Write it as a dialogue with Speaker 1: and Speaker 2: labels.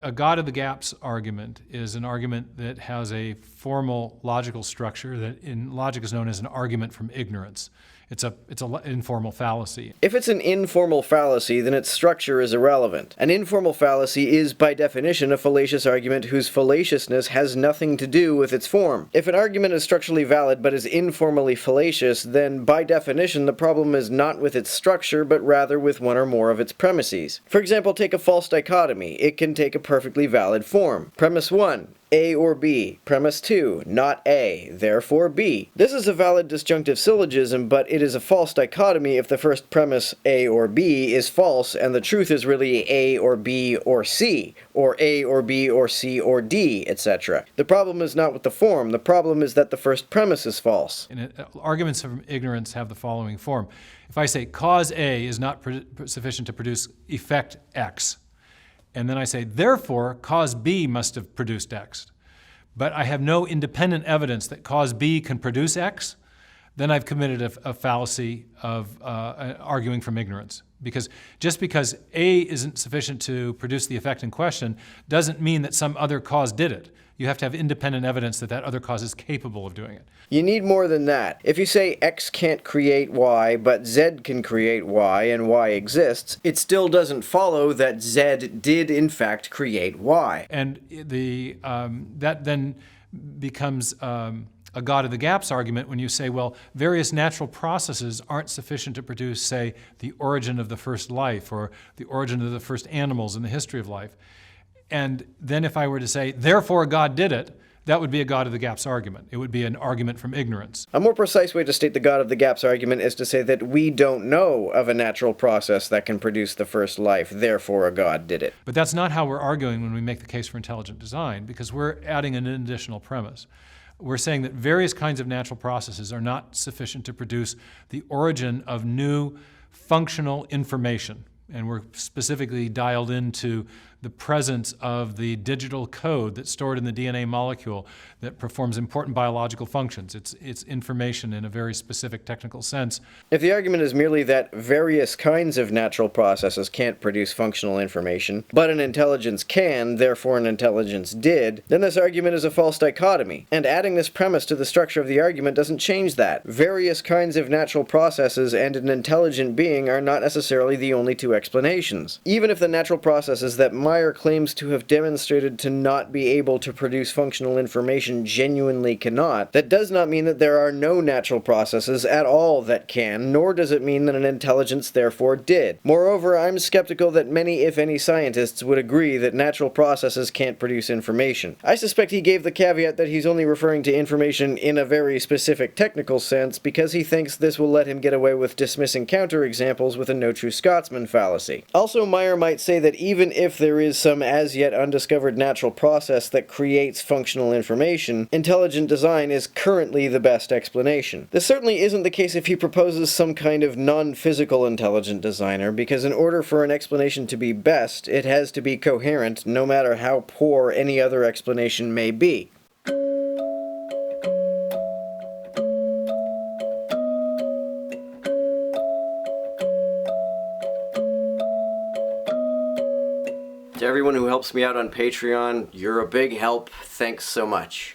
Speaker 1: A God of the gaps argument is an argument that has a formal logical structure that in logic is known as an argument from ignorance. It's an informal fallacy.
Speaker 2: If it's an informal fallacy, then its structure is irrelevant. An informal fallacy is, by definition, a fallacious argument whose fallaciousness has nothing to do with its form. If an argument is structurally valid but is informally fallacious, then, by definition, the problem is not with its structure, but rather with one or more of its premises. For example, take a false dichotomy. It can take a perfectly valid form. Premise 1. A or B. Premise 2. Not A, therefore B. This is a valid disjunctive syllogism, but it is a false dichotomy if the first premise, A or B, is false, and the truth is really A or B or C, or A or B or C or D, etc. The problem is not with the form, the problem is that the first premise is false.
Speaker 1: And arguments from ignorance have the following form. If I say cause A is not sufficient to produce effect X, and then I say, therefore, cause B must have produced X, but I have no independent evidence that cause B can produce X, then I've committed a fallacy of arguing from ignorance. Because just because A isn't sufficient to produce the effect in question doesn't mean that some other cause did it. You have to have independent evidence that that other cause is capable of doing it.
Speaker 2: You need more than that. If you say X can't create Y, but Z can create Y, and Y exists, it still doesn't follow that Z did in fact create Y.
Speaker 1: And that then becomes a God of the gaps argument when you say, well, various natural processes aren't sufficient to produce, say, the origin of the first life or the origin of the first animals in the history of life. And then if I were to say, therefore God did it, that would be a God of the gaps argument. It would be an argument from ignorance.
Speaker 2: A more precise way to state the God of the gaps argument is to say that we don't know of a natural process that can produce the first life, therefore a God did it.
Speaker 1: But that's not how we're arguing when we make the case for intelligent design, because we're adding an additional premise. We're saying that various kinds of natural processes are not sufficient to produce the origin of new functional information. And we're specifically dialed into the presence of the digital code that's stored in the DNA molecule that performs important biological functions. It's information in a very specific technical sense.
Speaker 2: If the argument is merely that various kinds of natural processes can't produce functional information, but an intelligence can, therefore an intelligence did, then this argument is a false dichotomy. And adding this premise to the structure of the argument doesn't change that. Various kinds of natural processes and an intelligent being are not necessarily the only two explanations. Even if the natural processes that Meyer claims to have demonstrated to not be able to produce functional information genuinely cannot, that does not mean that there are no natural processes at all that can, nor does it mean that an intelligence therefore did. Moreover, I'm skeptical that many, if any, scientists would agree that natural processes can't produce information. I suspect he gave the caveat that he's only referring to information in a very specific technical sense because he thinks this will let him get away with dismissing counterexamples with a no true Scotsman fallacy. Also, Meyer might say that even if there is some as yet undiscovered natural process that creates functional information, intelligent design is currently the best explanation. This certainly isn't the case if he proposes some kind of non-physical intelligent designer, because in order for an explanation to be best, it has to be coherent, no matter how poor any other explanation may be. To everyone who helps me out on Patreon, you're a big help. Thanks so much.